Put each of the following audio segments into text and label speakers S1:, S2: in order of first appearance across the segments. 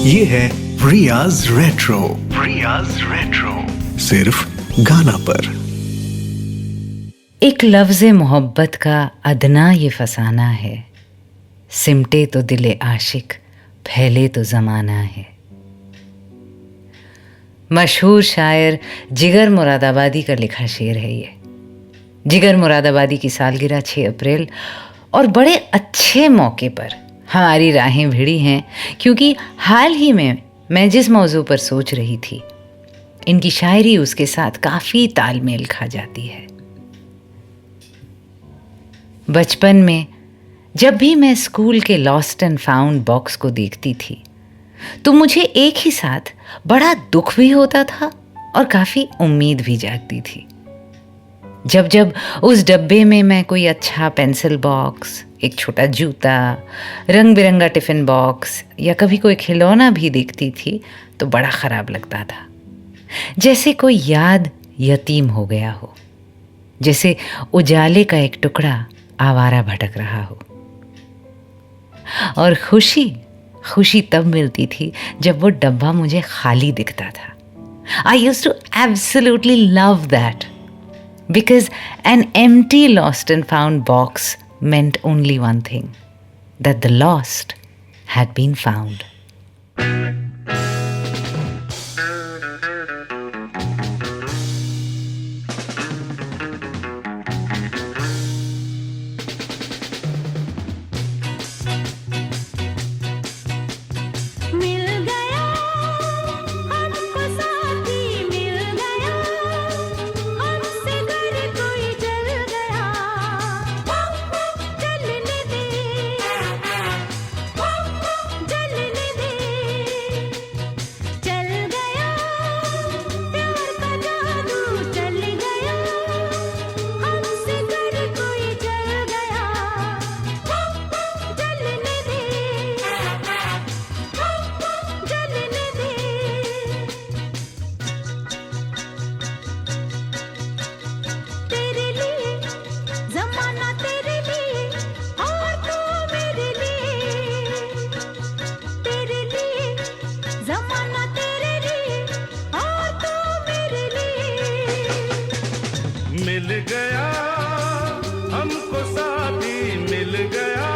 S1: ये है रियाज रेट्रो। सिर्फ गाना पर।
S2: एक लफ्ज़े मोहब्बत का अदना ये फसाना है, सिमटे तो दिले आशिक, फैले तो ज़माना है। मशहूर शायर जिगर मुरादाबादी का लिखा शेर है ये। जिगर मुरादाबादी की सालगिरह 6 अप्रैल और बड़े अच्छे मौके पर हमारी राहें भिड़ी हैं, क्योंकि हाल ही में मैं जिस मौजू पर सोच रही थी, इनकी शायरी उसके साथ काफ़ी तालमेल खा जाती है। बचपन में जब भी मैं स्कूल के लॉस्ट एंड फाउंड बॉक्स को देखती थी, तो मुझे एक ही साथ बड़ा दुख भी होता था और काफ़ी उम्मीद भी जागती थी। जब जब उस डब्बे में मैं कोई अच्छा पेंसिल बॉक्स, एक छोटा जूता, रंग बिरंगा टिफ़िन बॉक्स या कभी कोई खिलौना भी देखती थी, तो बड़ा ख़राब लगता था। जैसे कोई याद यतीम हो गया हो, जैसे उजाले का एक टुकड़ा आवारा भटक रहा हो। और खुशी तब मिलती थी जब वो डब्बा मुझे खाली दिखता था। I used to absolutely love that, because an empty lost and found box meant only one thing, that the lost had been found.
S3: मिल गया हमको साथी, मिल गया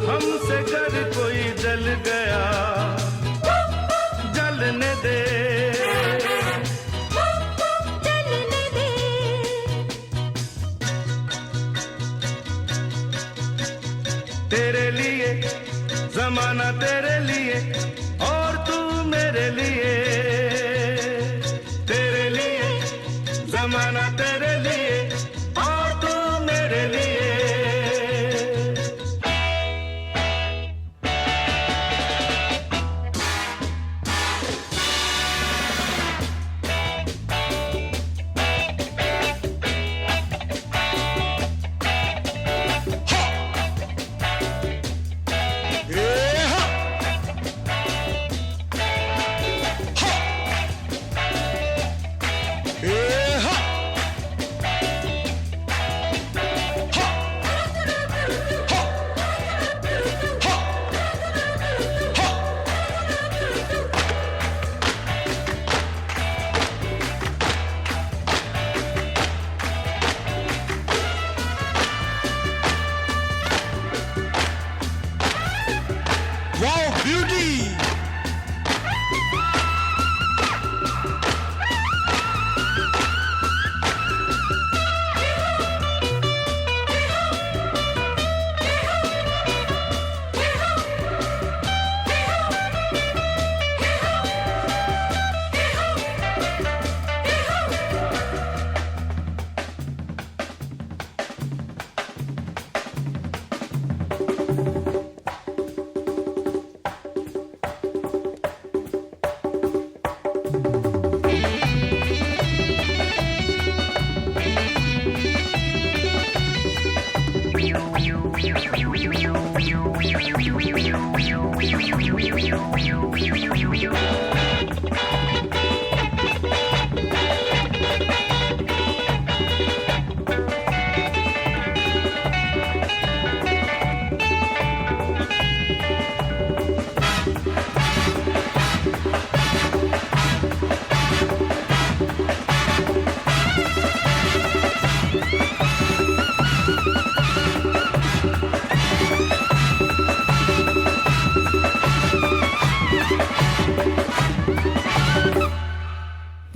S3: हमसे घर कोई जल गया, जलने दे, जलने दे। तेरे लिए ज़माना, तेरे लिए और तू मेरे लिए, तेरे लिए ज़माना, तेरे लिए और तू मेरे लिए। Wow, beauty!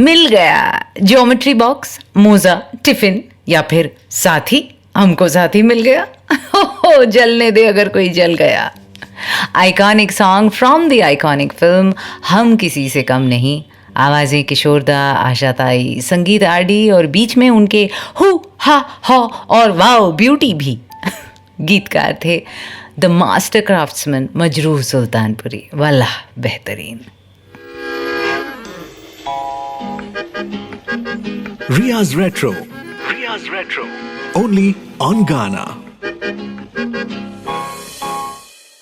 S2: मिल गया ज्योमेट्री बॉक्स, मोजा, टिफिन या फिर साथी। हमको साथी मिल गया। हो जलने दे अगर कोई जल गया। Iconic song from the iconic film हम किसी से कम नहीं। आवाज़ें किशोरदा, आशा ताई, संगीत आरडी और बीच में उनके हु हा हा और वाओ ब्यूटी भी। गीतकार थे द मास्टर क्राफ्ट्समैन मजरूह सुल्तानपुरी। वाह बेहतरीन।
S1: Ria's Retro. Only on Ghana.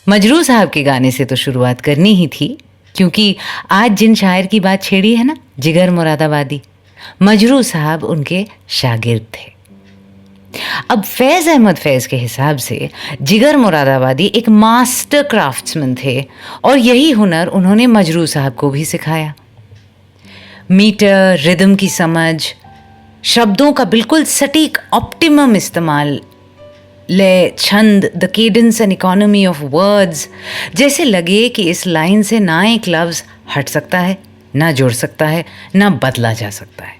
S2: मजरूह साहब के गाने से तो शुरुआत करनी ही थी, क्योंकि आज जिन शायर की बात छेड़ी है ना, जिगर मुरादाबादी, मजरूह साहब उनके शागिर्द थे। अब फैज़ अहमद फैज़ के हिसाब से जिगर मुरादाबादी एक मास्टर क्राफ्ट्समैन थे और यही हुनर उन्होंने मजरूह साहब को भी सिखाया। मीटर, रिदम की समझ, शब्दों का बिल्कुल सटीक ऑप्टिमम इस्तेमाल, लय, छंद, the cadence and economy of words, जैसे लगे कि इस लाइन से ना एक लफ्ज़ हट सकता है, ना जुड़ सकता है, ना बदला जा सकता है।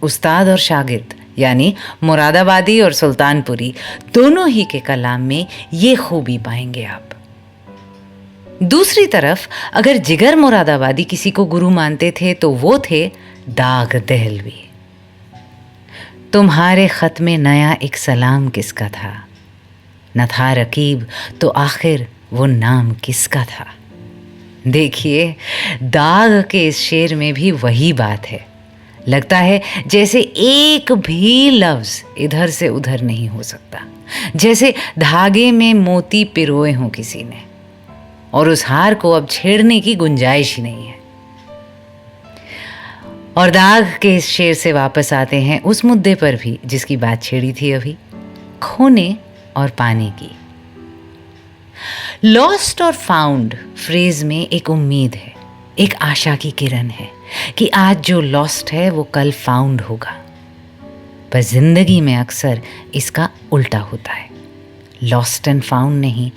S2: उस्ताद और शागिर्द यानी मुरादाबादी और सुल्तानपुरी दोनों ही के कलाम में ये खूबी पाएंगे आप। दूसरी तरफ अगर जिगर मुरादाबादी किसी को गुरु मानते थे तो वो थे दाग दहलवी। तुम्हारे खत में नया एक सलाम किसका था, न था रकीब तो आखिर वो नाम किसका था। देखिए, दाग के इस शेर में भी वही बात है। लगता है जैसे एक भी लफ्ज़ इधर से उधर नहीं हो सकता, जैसे धागे में मोती पिरोए हों किसी ने, और उस हार को अब छेड़ने की गुंजाइश ही नहीं है। और दाग के इस शेर से वापस आते हैं उस मुद्दे पर भी जिसकी बात छेड़ी थी अभी, खोने और पाने की। लॉस्ट और फाउंड फ्रेज में एक उम्मीद है, एक आशा की किरण है कि आज जो लॉस्ट है वो कल फाउंड होगा। पर जिंदगी में अक्सर इसका उल्टा होता है। लॉस्ट एंड फाउंड नहीं,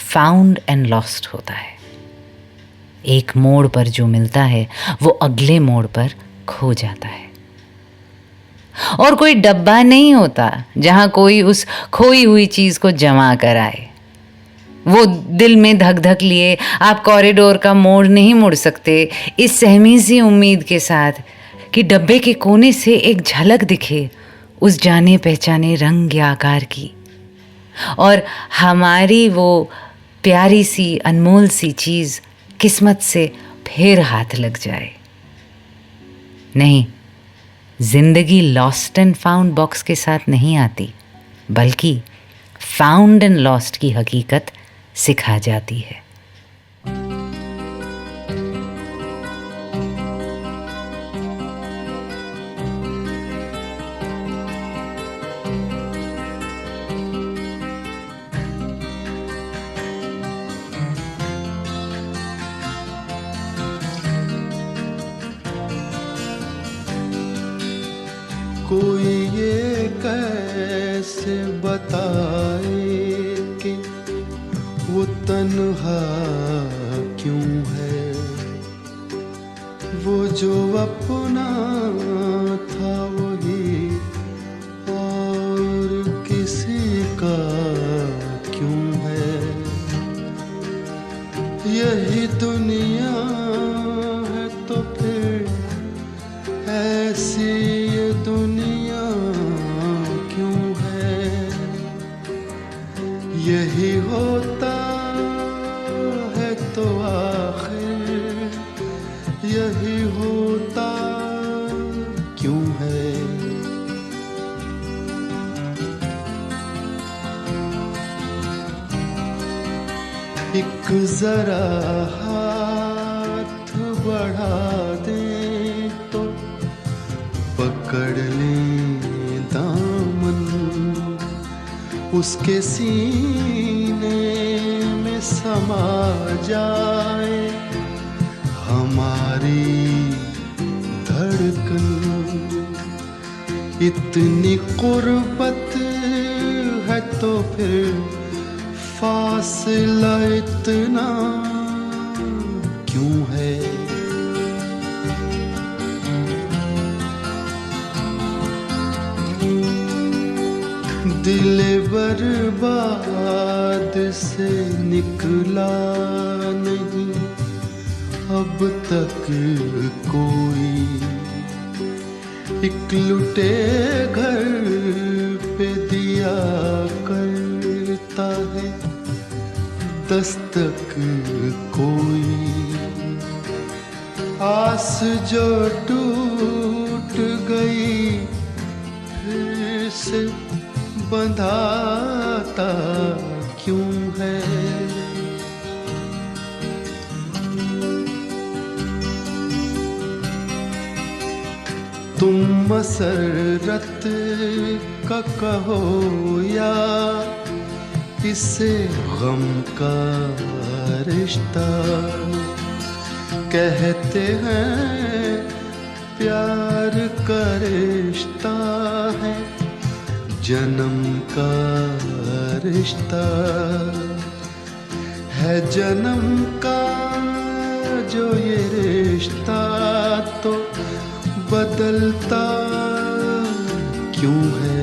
S2: फाउंड एंड लॉस्ट होता है। एक मोड़ पर जो मिलता है वो अगले मोड़ पर खो जाता है। और कोई डब्बा नहीं होता जहां कोई उस खोई हुई चीज को जमा कराए। वो दिल में धक धक लिए आप कॉरिडोर का मोड़ नहीं मुड़ सकते इस सहमी सी उम्मीद के साथ कि डब्बे के कोने से एक झलक दिखे उस जाने पहचाने रंग या आकार की, और हमारी वो प्यारी सी अनमोल सी चीज़ किस्मत से फिर हाथ लग जाए। नहीं, जिंदगी लॉस्ट एंड फाउंड बॉक्स के साथ नहीं आती, बल्कि फाउंड एंड लॉस्ट की हकीकत सिखा जाती है।
S3: कोई ये कैसे बताए कि वो तन्हा क्यों है, वो जो अपना था वही और किसी का क्यों है। यही दुनिया है तो फिर ऐसी ये दुनिया क्यों है। यही होता है तो आखिर यही होता क्यों है। एक जरा हाथ बढ़ा दे तो पकड़ लें दामन, उसके सीने में समा जाए हमारी धड़कन। इतनी कुर्बत है तो फिर फासला इतना क्यों है।
S4: बर्बाद से निकला नहीं अब तक कोई, एक लुटे घर पे दिया करता है दस्तक कोई। आस जो टूट गई फिर से बंधाता क्यों है। तुम मसरत का कहो या इसे गम का रिश्ता, कहते हैं प्यार का रिश्ता है जन्म का रिश्ता, है जन्म का जो ये रिश्ता तो बदलता क्यों है।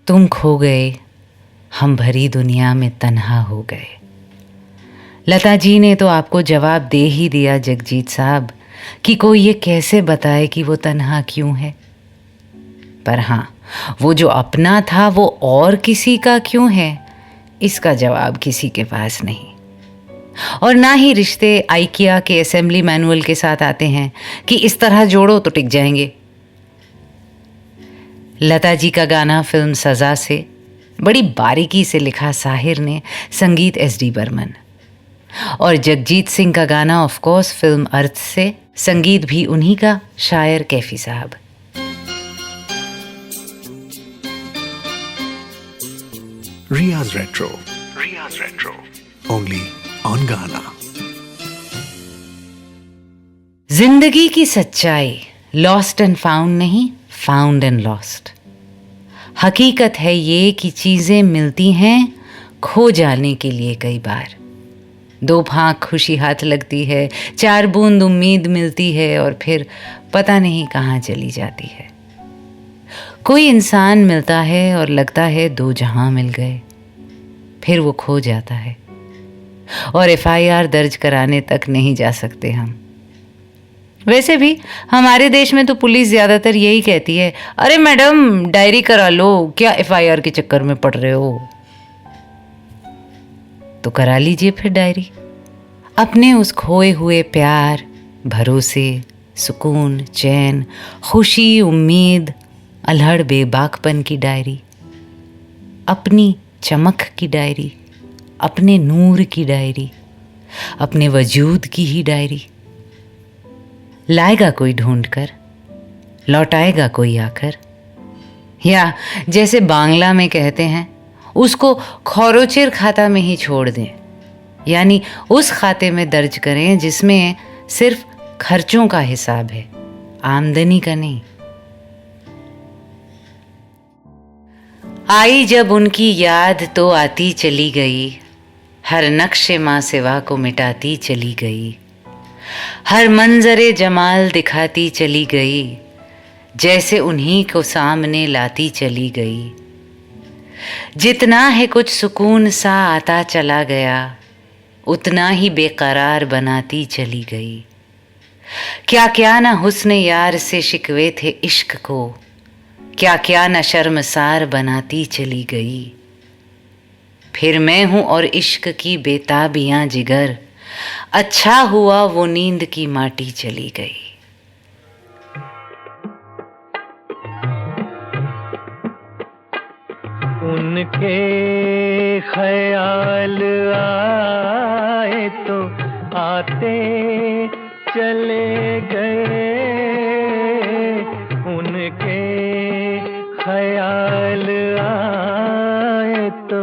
S2: तुम खो गए, हम भरी दुनिया में तन्हा हो गए। लता जी ने तो आपको जवाब दे ही दिया जगजीत साहब कि कोई ये कैसे बताए कि वो तन्हा क्यों है। पर हाँ, वो जो अपना था वो और किसी का क्यों है, इसका जवाब किसी के पास नहीं। और ना ही रिश्ते आइकिया के असेंबली मैनुअल के साथ आते हैं कि इस तरह जोड़ो तो टिक जाएंगे। लता जी का गाना फिल्म सज़ा से बड़ी बारीकी से लिखा साहिर ने, संगीत एस.डी. बर्मन। और जगजीत सिंह का गाना ऑफ कोर्स फिल्म अर्थ से, संगीत भी उन्हीं का, शायर कैफी साहब।
S1: Riaz Retro. Only on Ghana.
S2: जिंदगी की सच्चाई लॉस्ट एंड फाउंड नहीं, फाउंड एंड लॉस्ट। हकीकत है ये कि चीज़ें मिलती हैं खो जाने के लिए कई बार। 2 फांक खुशी हाथ लगती है, 4 बूंद उम्मीद मिलती है और फिर पता नहीं कहाँ चली जाती है। कोई इंसान मिलता है और लगता है 2 जहां मिल गए, फिर वो खो जाता है और FIR दर्ज कराने तक नहीं जा सकते हम। वैसे भी हमारे देश में तो पुलिस ज़्यादातर यही कहती है, अरे मैडम डायरी करा लो, क्या FIR के चक्कर में पड़ रहे हो। तो करा लीजिए फिर डायरी, अपने उस खोए हुए प्यार, भरोसे, सुकून, चैन, खुशी, उम्मीद, अल्हड़ बेबाकपन की डायरी, अपनी चमक की डायरी, अपने नूर की डायरी, अपने वजूद की ही डायरी। लाएगा कोई ढूंढ कर, लौटाएगा कोई आकर, या जैसे बांग्ला में कहते हैं, उसको खौरोचेर खाता में ही छोड़ दें, यानी उस खाते में दर्ज करें जिसमें सिर्फ खर्चों का हिसाब है, आमदनी का नहीं। आई जब उनकी याद तो आती चली गई, हर नक्शे माँ सिवा को मिटाती चली गई, हर मंजरे जमाल दिखाती चली गई, जैसे उन्हीं को सामने लाती चली गई। जितना है कुछ सुकून सा आता चला गया, उतना ही बेकरार बनाती चली गई। क्या क्या न हुस्न यार से शिकवे थे इश्क को, क्या क्या न शर्मसार बनाती चली गई। फिर मैं हूं और इश्क की बेताबियां जिगर, अच्छा हुआ वो नींद की माटी चली गई।
S3: उनके ख्याल आए तो आते चले गए, उनके ख्याल आए तो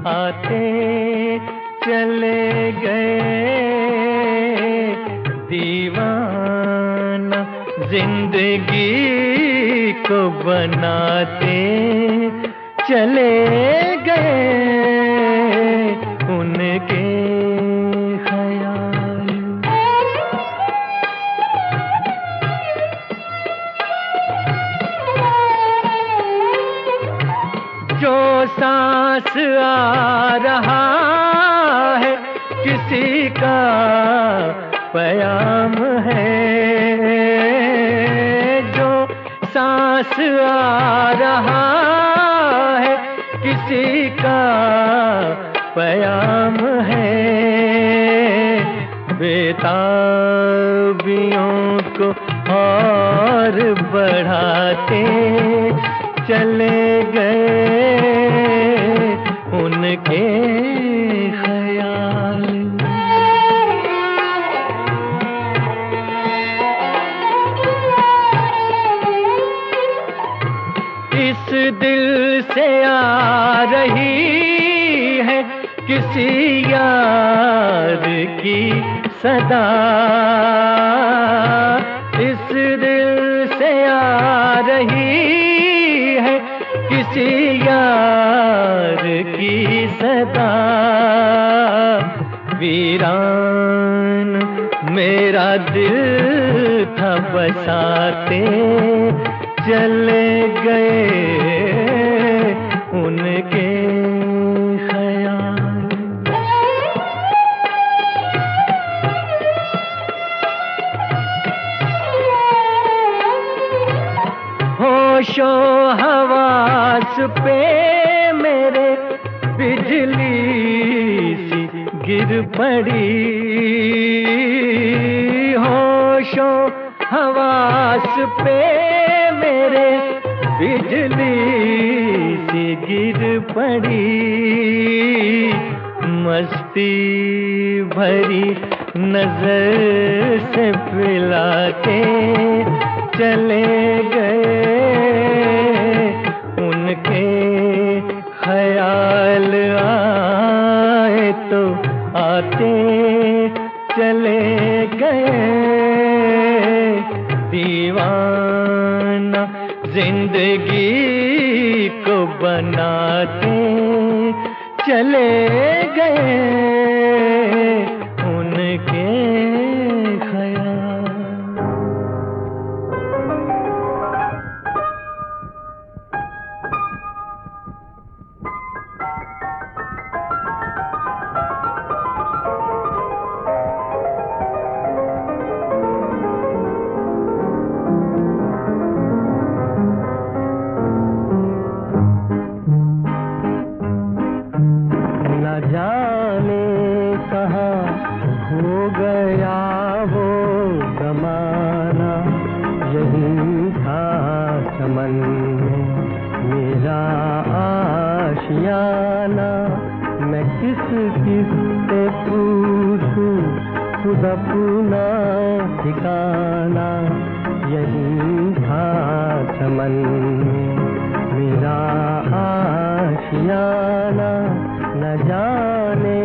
S3: आते चले गए। दीवाना जिंदगी को बनाते चले गए, उनके ख्याल। जो सांस आ रहा है किसी का प्याम है, जो सांस आ रहा है किसी का प्याम है। बेताबियों को और बढ़ाते चले गए, उनके ख्याल। इस दिल से आ रही है किसी यार की सदा, इस दिल से आ रही है किसी यार की सदा। वीरान मेरा दिल था बसाते चले गए, उनके ख्याल। होशो हवास पे मेरे बिजली सी गिर पड़ी, होशो हवास पे मेरे बिजली सी
S5: सी गिर पड़ी, मस्ती भरी नजर से पिला के चले गए। उनके ख्याल आए तो आते चले गए। दीवाना जिंदगी को बनाते चले गए उनके ख्याल। जाने कहाँ हो गया वो ज़माना, यही था चमन में मेरा आशियाना। मैं किस किस से पूछूं खुद अपना ठिकाना, यही था चमन में मेरा आशियाना। न जाने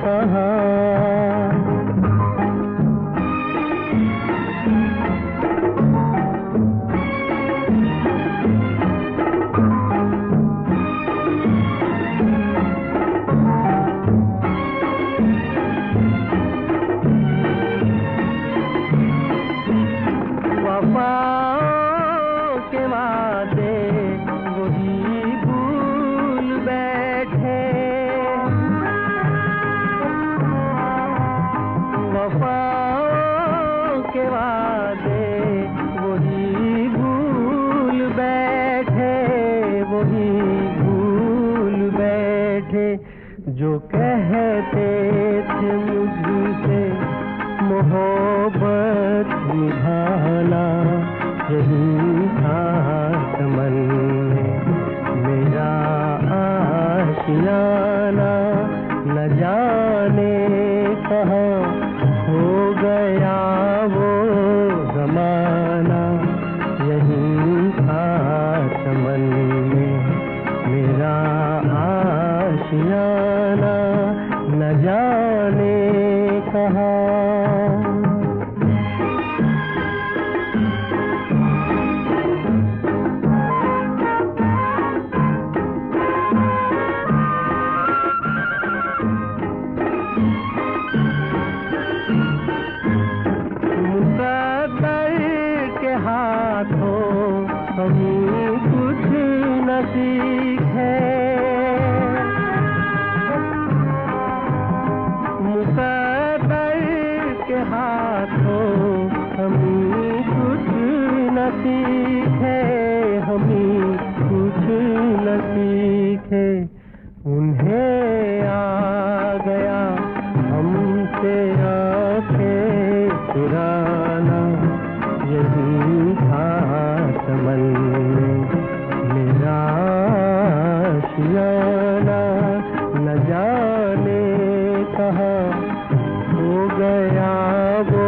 S5: कहाँ वफाओं के वादे वही भूल बैठे। वफाओं के वादे वही भूल बैठे, वही भूल बैठे। जो कहते थे मुझसे मोहब्बत निभाना, यही था चमन में मेरा आशियाना। न जाने कहाँ हो गया वो ज़माना, यही था चमन में मेरा आशियाना। न जाने कहाँ हम कुछ न सीखे, मुक़द्दर के हाथों हम कुछ न सीखे, हम कुछ न सीखे। उन्हें आ गया हमसे आंखें चुराना, यही था चमन में मेरा आशियाना। न जाने कहाँ हो गया वो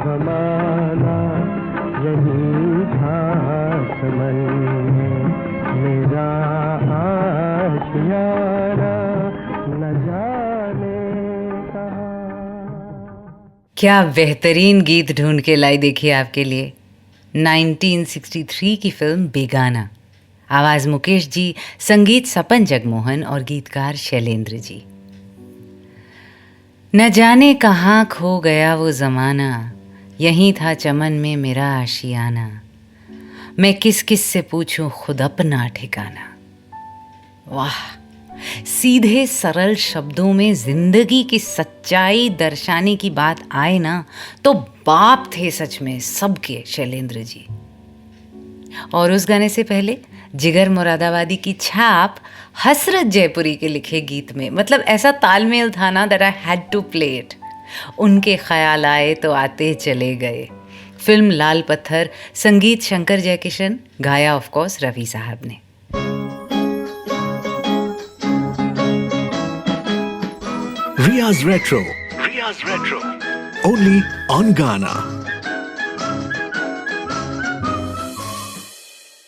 S5: ज़माना, यही था चमन में मेरा आशियाना। न जाने
S2: क्या बेहतरीन गीत ढूंढ के लाई देखिए आपके लिए 1963 की फिल्म बेगाना। आवाज़ मुकेश जी, संगीत सपन जगमोहन और गीतकार शैलेंद्र जी। न जाने कहाँ खो गया वो ज़माना, यहीं था चमन में मेरा आशियाना। मैं किस किस से पूछूं खुद अपना ठिकाना। वाह, सीधे सरल शब्दों में जिंदगी की सच्चाई दर्शाने की बात आए ना तो बाप थे सच में सबके शैलेंद्र जी। और उस गाने से पहले जिगर मुरादाबादी की छाप हसरत जयपुरी के लिखे गीत में, मतलब ऐसा तालमेल था ना that I had to play it. उनके ख्याल आए तो आते चले गए। फिल्म लाल पत्थर, संगीत शंकर जयकिशन, गाया ऑफ कोर्स रवि साहब ने।
S1: Ria's Retro. Ria's Retro. Only on Ghana.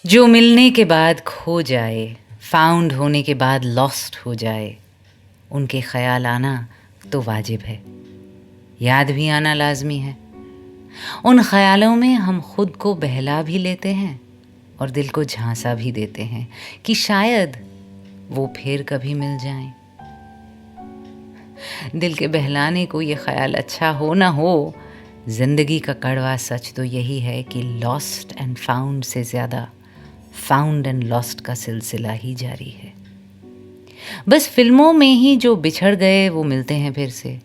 S2: जो मिलने के बाद खो जाए, फाउंड होने के बाद लॉस्ट हो जाए, उनके ख्याल आना तो वाजिब है, याद भी आना लाजमी है। उन ख्यालों में हम खुद को बहला भी लेते हैं और दिल को झांसा भी देते हैं कि शायद वो फिर कभी मिल जाएं। दिल के बहलाने को ये ख्याल अच्छा हो ना हो, जिंदगी का कड़वा सच तो यही है कि लॉस्ट एंड फाउंड से ज़्यादा फाउंड एंड लॉस्ट का सिलसिला ही जारी है। बस फिल्मों में ही जो बिछड़ गए वो मिलते हैं फिर से,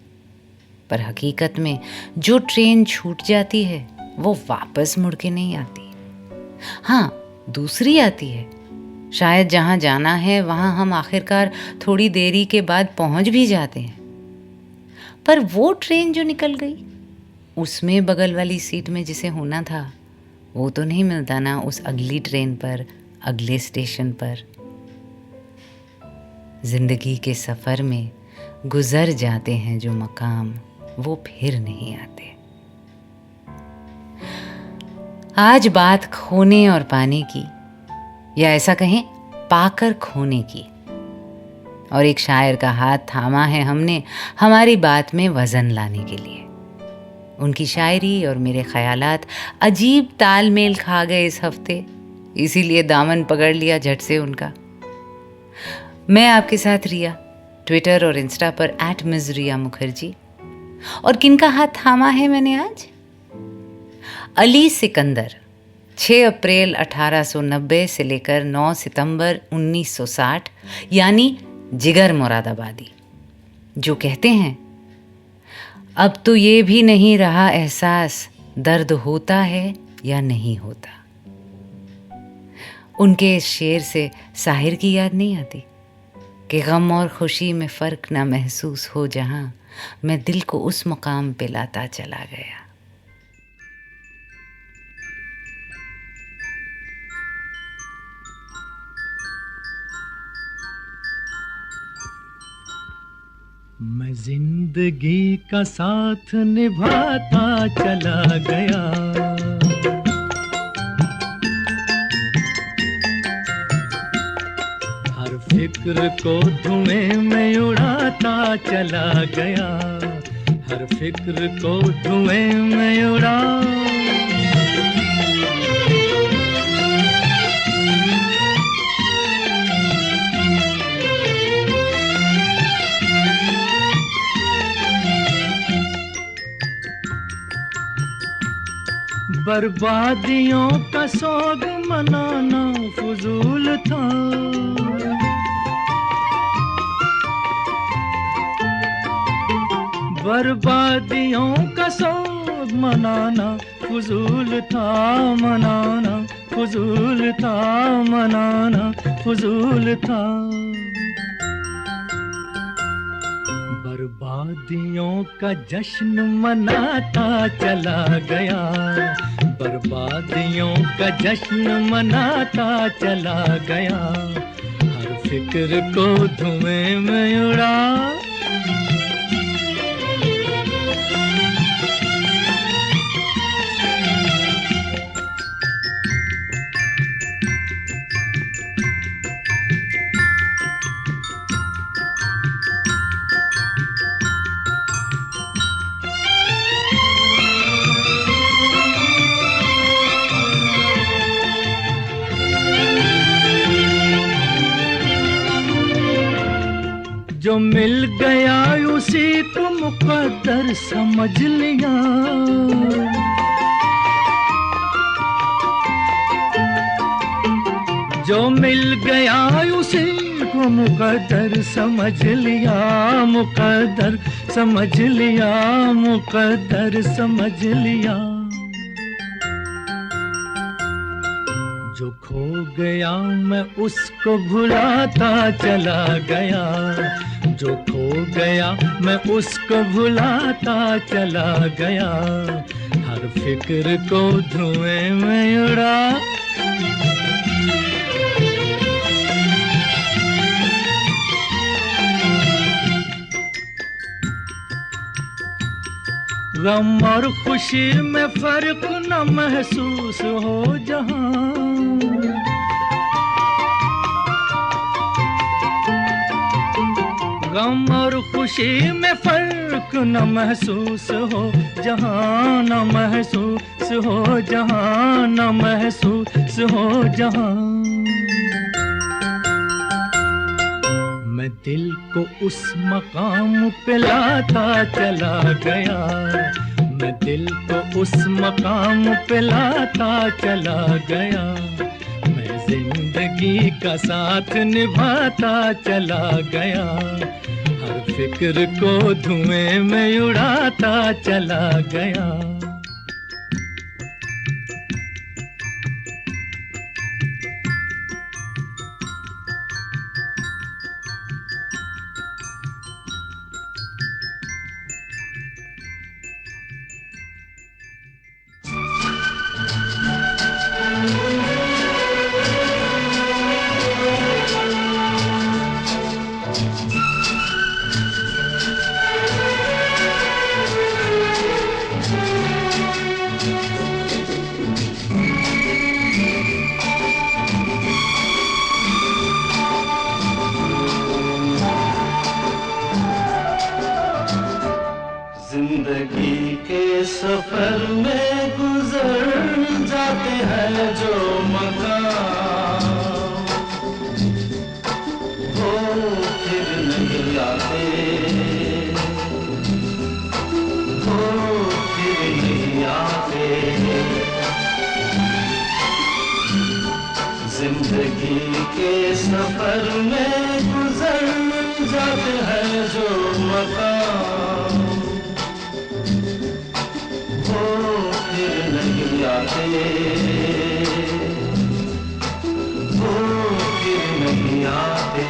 S2: पर हकीकत में जो ट्रेन छूट जाती है वो वापस मुड़ के नहीं आती। हाँ, दूसरी आती है, शायद जहाँ जाना है वहाँ हम आखिरकार थोड़ी देरी के बाद पहुँच भी जाते हैं, पर वो ट्रेन जो निकल गई उसमें बगल वाली सीट में जिसे होना था वो तो नहीं मिलता ना उस अगली ट्रेन पर, अगले स्टेशन पर। जिंदगी के सफ़र में गुजर जाते हैं जो मकाम, वो फिर नहीं आते। आज बात खोने और पाने की, या ऐसा कहें पाकर खोने की, और एक शायर का हाथ थामा है हमने हमारी बात में वज़न लाने के लिए। उनकी शायरी और मेरे ख्यालात अजीब तालमेल खा गए इस हफ्ते, इसीलिए दामन पकड़ लिया झट से उनका। मैं आपके साथ रिया, ट्विटर और इंस्टा पर @MsRia मुखर्जी। और किनका हाथ थामा है मैंने आज? अली सिकंदर, 6 अप्रैल 1890 से लेकर 9 सितंबर 1960, यानी जिगर मुरादाबादी, जो कहते हैं अब तो ये भी नहीं रहा एहसास दर्द होता है या नहीं होता। उनके इस शेर से साहिर की याद नहीं आती कि गम और खुशी में फ़र्क ना महसूस हो जहाँ मैं दिल को उस मुकाम पे लाता चला गया।
S5: मैं जिंदगी का साथ निभाता चला गया, हर फिक्र को धुएं में उड़ाता चला गया, हर फिक्र को धुएं में उड़ा। बर्बादियों का सोग मनाना फजूल था, बर्बादियों का सोग मनाना फजूल था, मनाना फजूल था, मनाना फजूल था। बर्बादियों का जश्न मनाता चला गया, बर्बादियों का जश्न मनाता चला गया, हर फिक्र को धुएं में उड़ा। जो मिल गया उसी को मुकद्दर समझ लिया, जो मिल गया उसी को मुकद्दर समझ लिया, मुकद्दर समझ लिया, मुकद्दर समझ लिया। जो खो गया मैं उसको भुलाता चला गया, जो खो गया मैं उसको भुलाता चला गया, हर फिक्र को धुएं में उड़ा। गम और खुशी में फर्क न महसूस हो जहां, गम और खुशी में फर्क न महसूस हो जहां, न महसूस हो जहां, न महसूस हो जहां। मैं दिल को उस मकाम पे लाता चला गया, मैं दिल को उस मकाम पे लाता चला गया, मैं जिंदगी का साथ निभाता चला गया, हर फिक्र को धुएं में उड़ाता चला गया।
S3: जिंदगी के सफर में गुजर जाते हैं जो मकाम, वो फिर नहीं आते, वो फिर नहीं आते। जिंदगी के सफर में गुजर जाते हैं जो मकाम, वो फिर नहीं आते, वो फिर नहीं आते।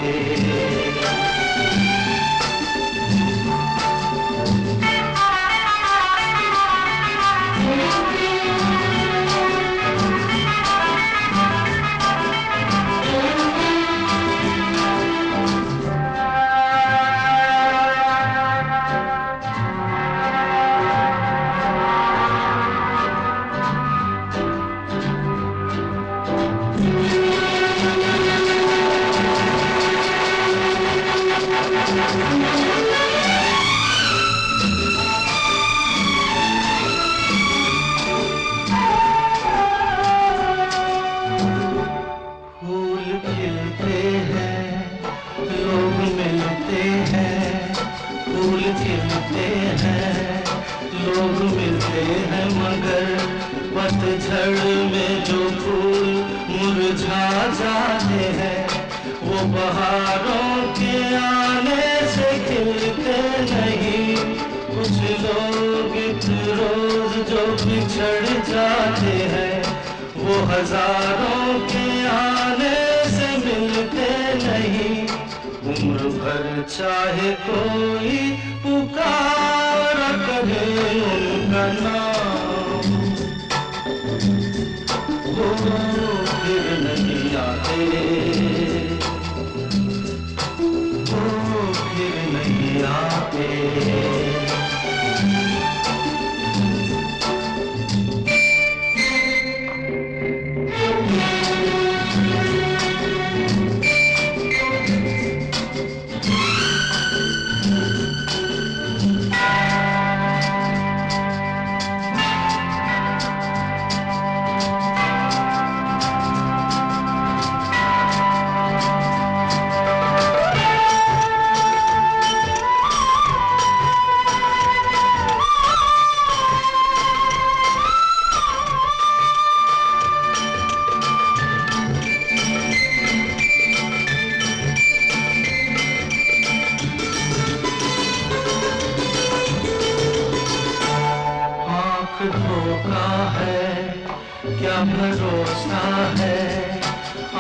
S3: पतझड़ में जो फूल मुरझा जाते हैं, वो बहारों के आने से खिलते नहीं। कुछ लोग एक रोज जो बिछड़ जाते हैं, वो हजारों के आने से मिलते नहीं। उम्र भर चाहे कोई पुकारा करे उनका नाम, वो फिर नहीं आते, वो फिर नहीं आते। धोखा है क्या भरोसा है,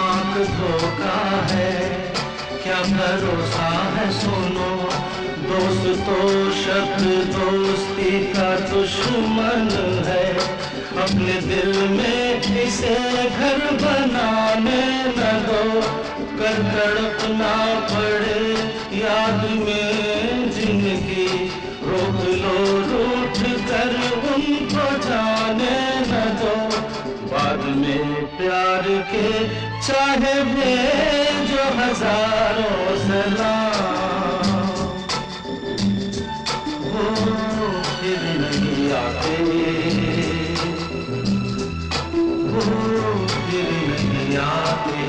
S3: आंख धोखा है क्या भरोसा है। सुनो दोस्त तो शब्द दोस्ती का दुश्मन है, अपने दिल में इसे घर बनाने न दो। कर तड़पना पड़े याद में जिंदगी, रोक लो रूठ कर को जाने न दो, बाद में प्यार के चाहे भेजो हजारों सलाम, वो फिर नहीं आते, वो फिर नहीं आते।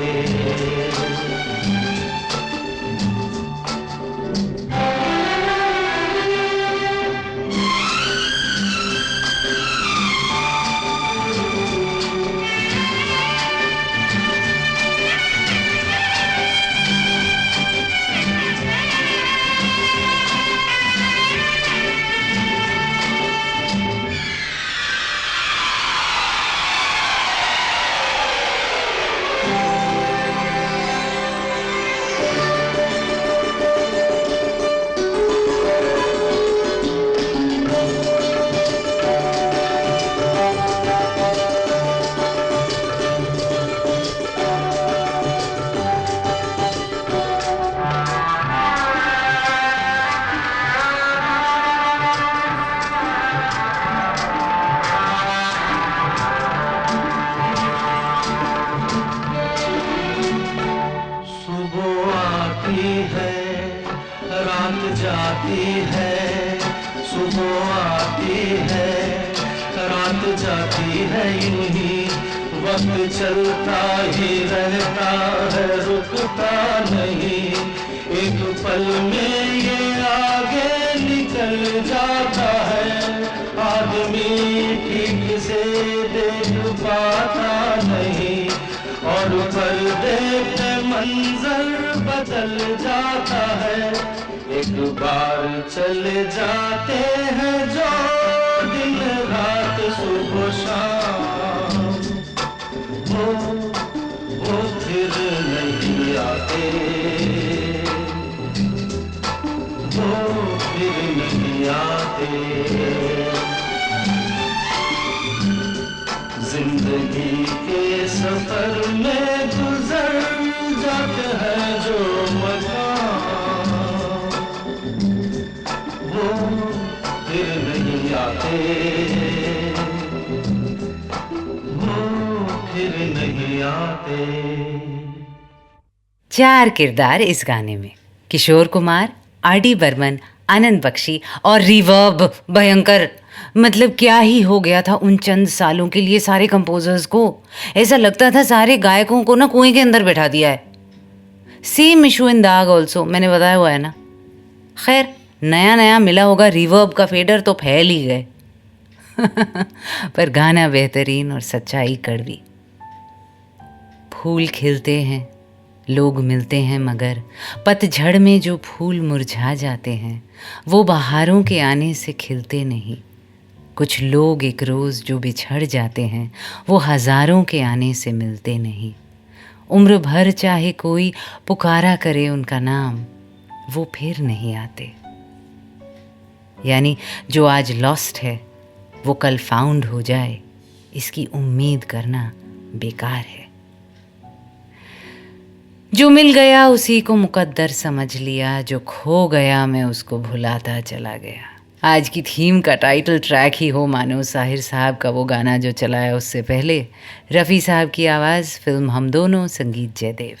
S3: जाती है, सुबह आती है, रात जाती है, यूं ही वक्त चलता ही रहता है, रुकता नहीं। एक पल में ये आगे निकल जाता है, आदमी ठीक से देख पाता नहीं, और पर्दे पे मंजर बदल जाता है। एक बार चले जाते हैं जो दिन रात सुबह शाम, वो फिर नहीं आते, वो फिर नहीं आते। जिंदगी के सफर में गुजर जाते हैं जो मकाम, वो फिर नहीं आते, वो फिर नहीं आते।
S2: 4 किरदार इस गाने में, किशोर कुमार, आर.डी. बर्मन, आनंद बख्शी और रिवर्ब भयंकर। मतलब क्या ही हो गया था उन चंद सालों के लिए सारे कंपोजर्स को। ऐसा लगता था सारे गायकों को ना कुएं के अंदर बैठा दिया है। सेम इशू इन दाग ऑल्सो, मैंने बताया हुआ है ना। खैर, नया नया मिला होगा रिवर्ब का फेडर तो फैल ही गए। पर गाना बेहतरीन और सच्चाई कड़वी। फूल खिलते हैं, लोग मिलते हैं, मगर पतझड़ में जो फूल मुरझा जाते हैं वो बहारों के आने से खिलते नहीं। कुछ लोग एक रोज़ जो बिछड़ जाते हैं वो हज़ारों के आने से मिलते नहीं। उम्र भर चाहे कोई पुकारा करे उनका नाम, वो फिर नहीं आते। यानी जो आज लॉस्ट है वो कल फाउंड हो जाए, इसकी उम्मीद करना बेकार है। जो मिल गया उसी को मुकद्दर समझ लिया, जो खो गया मैं उसको भुलाता चला गया। आज की थीम का टाइटल ट्रैक ही हो मानो साहिर साहब का वो गाना जो चला है। उससे पहले रफ़ी साहब की आवाज़, फिल्म हम दोनों, संगीत Jaidev.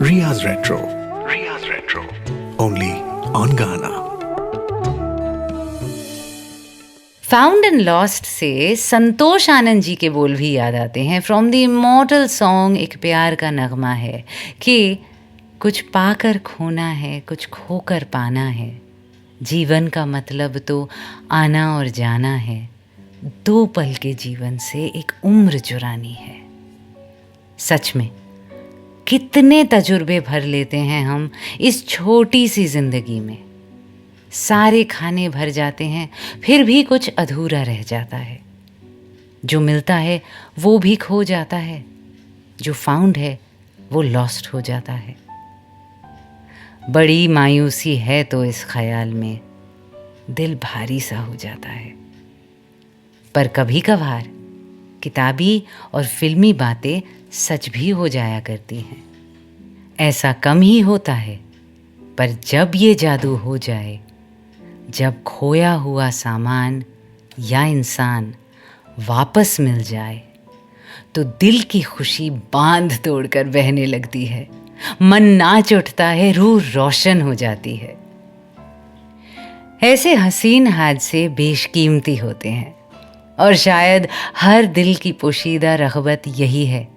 S1: Riya's Retro. Riya's Retro. Only on Ghana.
S2: Found and lost से संतोष आनंद जी के बोल भी याद आते हैं। फ्रॉम द इमॉर्टल सॉन्ग एक प्यार का नगमा है कि कुछ पाकर खोना है, कुछ खोकर पाना है, जीवन का मतलब तो आना और जाना है, 2 पल के जीवन से एक उम्र चुरानी है। सच में कितने तजुर्बे भर लेते हैं हम इस छोटी सी जिंदगी में। सारे खाने भर जाते हैं फिर भी कुछ अधूरा रह जाता है। जो मिलता है वो भी खो जाता है, जो फाउंड है वो लॉस्ट हो जाता है। बड़ी मायूसी है तो इस ख्याल में दिल भारी सा हो जाता है। पर कभी कभार किताबी और फिल्मी बातें सच भी हो जाया करती हैं। ऐसा कम ही होता है पर जब ये जादू हो जाए, जब खोया हुआ सामान या इंसान वापस मिल जाए, तो दिल की खुशी बांध तोड़कर बहने लगती है, मन नाच उठता है, रूह रोशन हो जाती है। ऐसे हसीन हादसे बेशकीमती होते हैं और शायद हर दिल की पोशीदा रग़बत यही है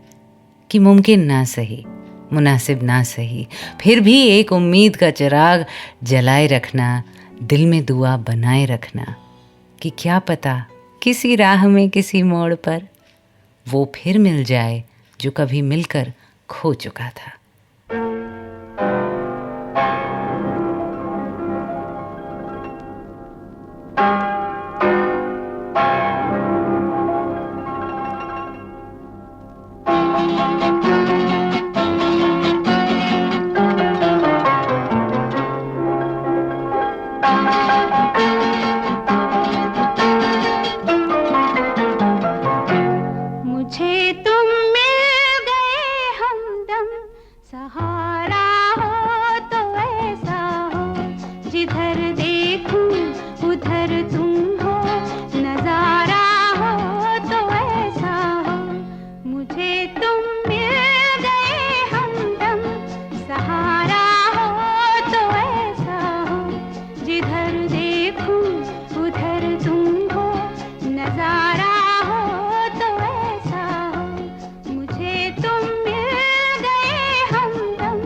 S2: कि मुमकिन ना सही, मुनासिब ना सही, फिर भी एक उम्मीद का चिराग जलाए रखना, दिल में दुआ बनाए रखना कि क्या पता किसी राह में किसी मोड़ पर वो फिर मिल जाए जो कभी मिलकर खो चुका था।
S6: मुझे तुम मिल गए हमदम, सहारा हो तो ऐसा हो, जिधर देखूं उधर तुम हो, नजारा हो तो ऐसा हो। मुझे तुम मिल गए हमदम, सहारा हो तो ऐसा हो, जिधर देखूं उधर तुम हो, नजारा हो तो ऐसा हो। मुझे तुम मिल गए हमदम।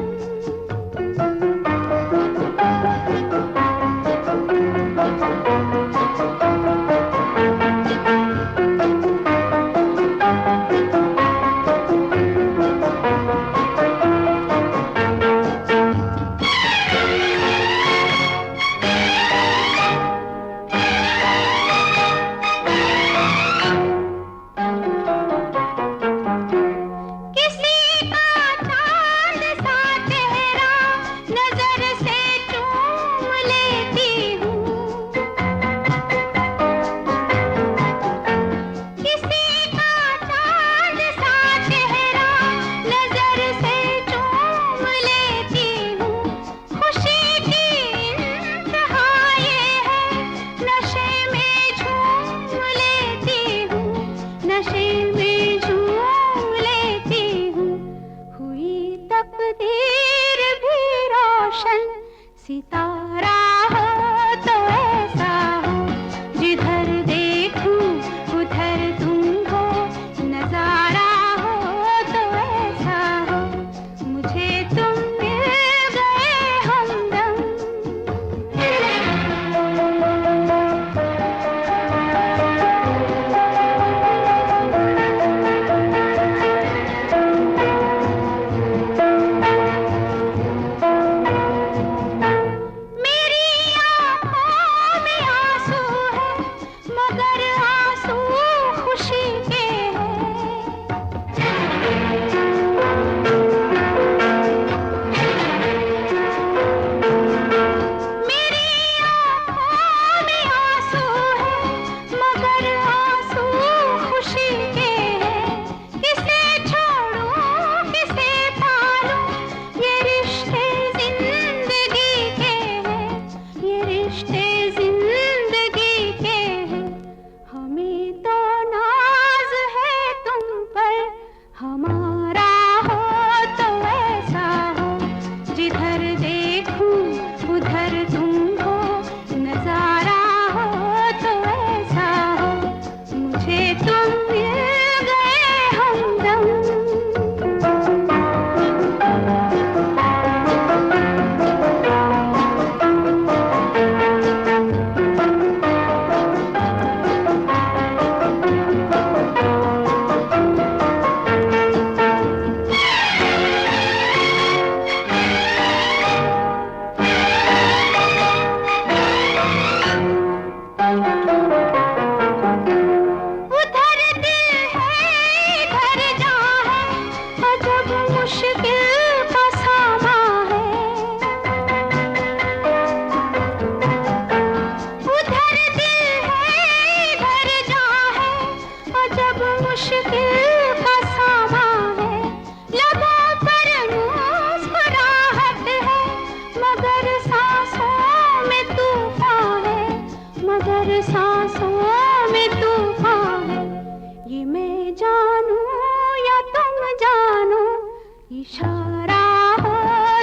S6: इशारा हो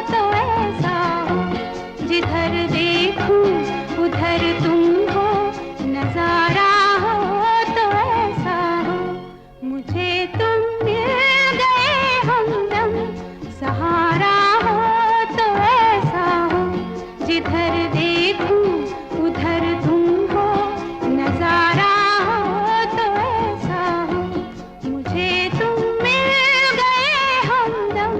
S6: तो ऐसा हो, जिधर देखूं उधर तुम हो, नजारा हो तो ऐसा हो, मुझे तुम मिल गए हमदम, सहारा हो तो ऐसा हो, जिधर देखूं उधर तुम हो, नजारा हो तो ऐसा हो, मुझे तुम मिल गए हमदम।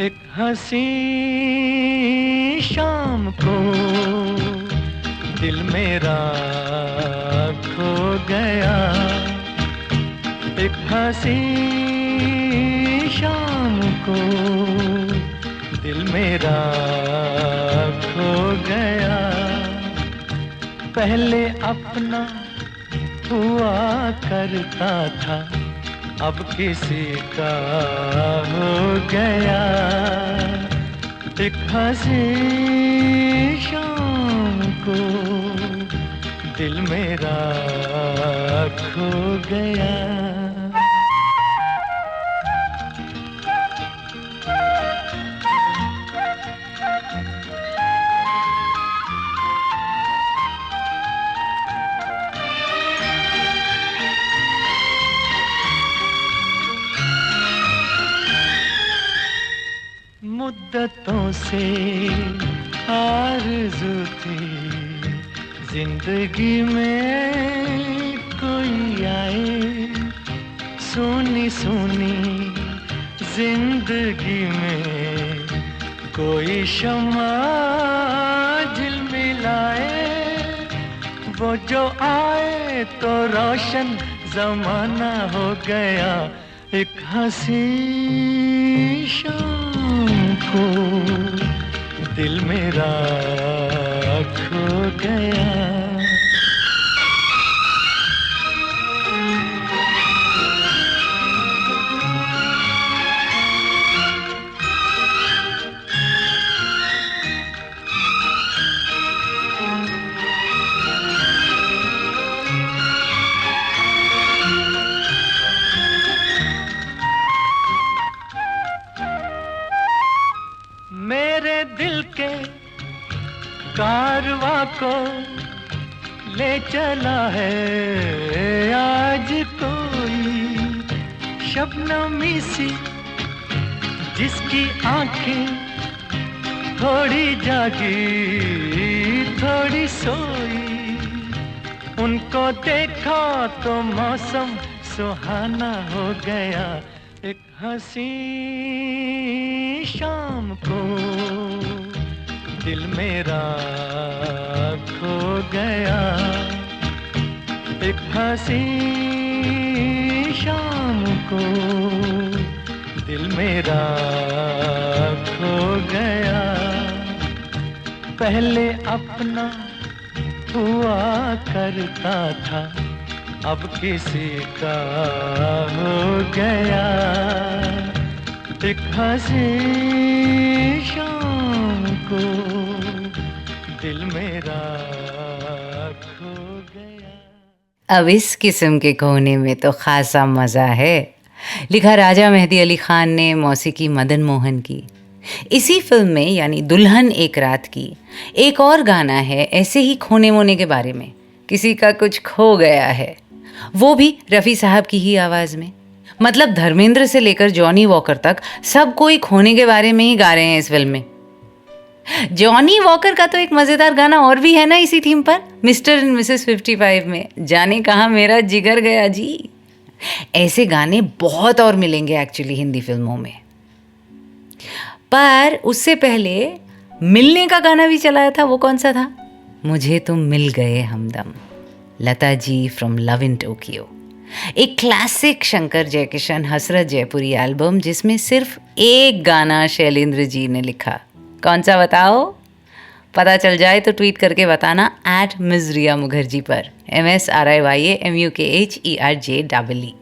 S5: एक हंसी शाम को दिल मेरा खो गया, एक हंसी शाम को दिल मेरा खो गया, पहले अपना हुआ करता था, अब किसी का हो गया, एक हंसी शाम को दिल मेरा खो गया। मुद्दतों से आरज़ू थी जिंदगी में कोई आए, सोनी सोनी जिंदगी में कोई शम्मा झिलमिलाए, वो जो आए तो रोशन जमाना हो गया, एक हंसी शाम को दिल मेरा खो गया। मेरे दिल के कारवां को ले चला है आज कोई, शबनमी सी जिसकी आंखें थोड़ी जागी थोड़ी सोई, उनको देखा तो मौसम सुहाना हो गया, एक हंसी शाम को दिल मेरा खो गया, एक हंसी शाम को दिल मेरा खो गया, पहले अपना हुआ करता था, अब किसी का हो गया, एक हंसी शाम को दिल मेरा खो गया।
S2: अब इस किस्म के कोने में तो खासा मज़ा है। लिखा राजा मेहदी अली ख़ान ने, मौसीकी मदन मोहन की। इसी फिल्म में यानी दुल्हन एक रात की एक और गाना है ऐसे ही खोने मोने के बारे में, किसी का कुछ खो गया है, वो भी रफ़ी साहब की ही आवाज़ में। मतलब धर्मेंद्र से लेकर जॉनी वॉकर तक सब कोई खोने के बारे में ही गा रहे हैं इस फिल्म में। जॉनी वॉकर का तो एक मज़ेदार गाना और भी है ना इसी थीम पर, मिस्टर एंड मिसेस 55 में, जाने कहाँ मेरा जिगर गया जी। ऐसे गाने बहुत और मिलेंगे एक्चुअली हिंदी फिल्मों में। पर उससे पहले मिलने का गाना भी चलाया था, वो कौन सा था? मुझे तुम मिल गए हमदम, Lata ji from love in Tokyo. एक क्लासिक शंकर जयकिशन हसरत जयपुरी एल्बम जिसमें सिर्फ एक गाना शैलेंद्र जी ने लिखा। कौन सा बताओ? पता चल जाए तो ट्वीट करके बताना @Ms रिया मुखर्जी पर, MSRIYAMUKHERJEE।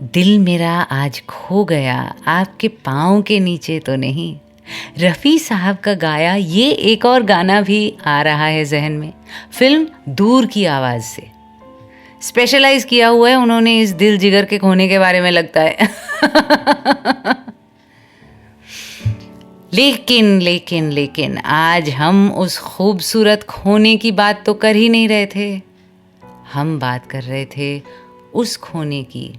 S2: दिल मेरा आज खो गया आपके पाँव के नीचे तो नहीं, रफ़ी साहब का गाया ये एक और गाना भी आ रहा है जहन में, फिल्म दूर की आवाज़ से। स्पेशलाइज किया हुआ है उन्होंने इस दिल जिगर के खोने के बारे में, लगता है। लेकिन आज हम उस खूबसूरत खोने की बात तो कर ही नहीं रहे थे। हम बात कर रहे थे उस खोने की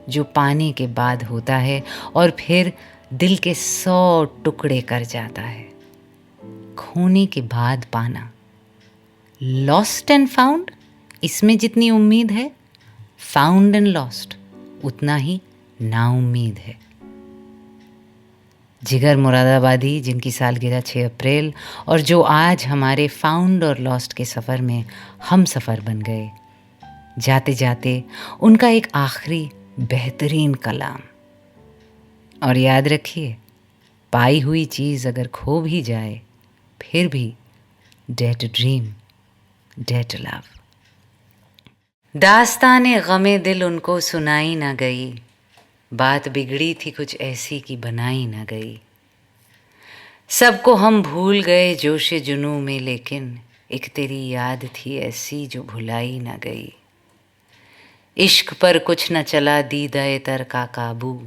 S2: जो पाने के बाद होता है और फिर दिल के 100 टुकड़े कर जाता है। खोने के बाद पाना, लॉस्ट एंड फाउंड, इसमें जितनी उम्मीद है, फाउंड एंड लॉस्ट उतना ही नाउम्मीद है। जिगर मुरादाबादी, जिनकी सालगिरह 6 अप्रैल और जो आज हमारे फाउंड और लॉस्ट के सफ़र में हम सफ़र बन गए। जाते जाते उनका एक आखिरी बेहतरीन कलाम, और याद रखिए, पाई हुई चीज़ अगर खो भी जाए फिर भी dare to dream, dare to love. दास्ताने गमे दिल उनको सुनाई ना गई, बात बिगड़ी थी कुछ ऐसी कि बनाई ना गई। सबको हम भूल गए जोशे जुनू में, लेकिन एक तेरी याद थी ऐसी जो भुलाई ना गई। इश्क पर कुछ न चला दीदाए तर का काबू,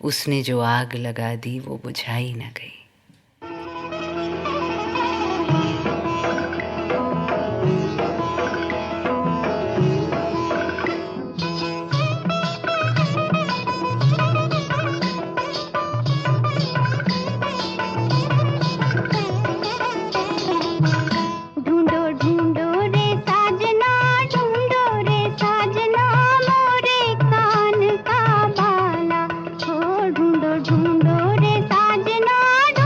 S2: उसने जो आग लगा दी वो बुझाई ना गई।
S6: ढूंढो रे साजना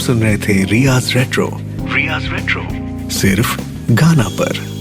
S1: सुन रहे थे रियाज रेट्रो। सिर्फ गाना पर।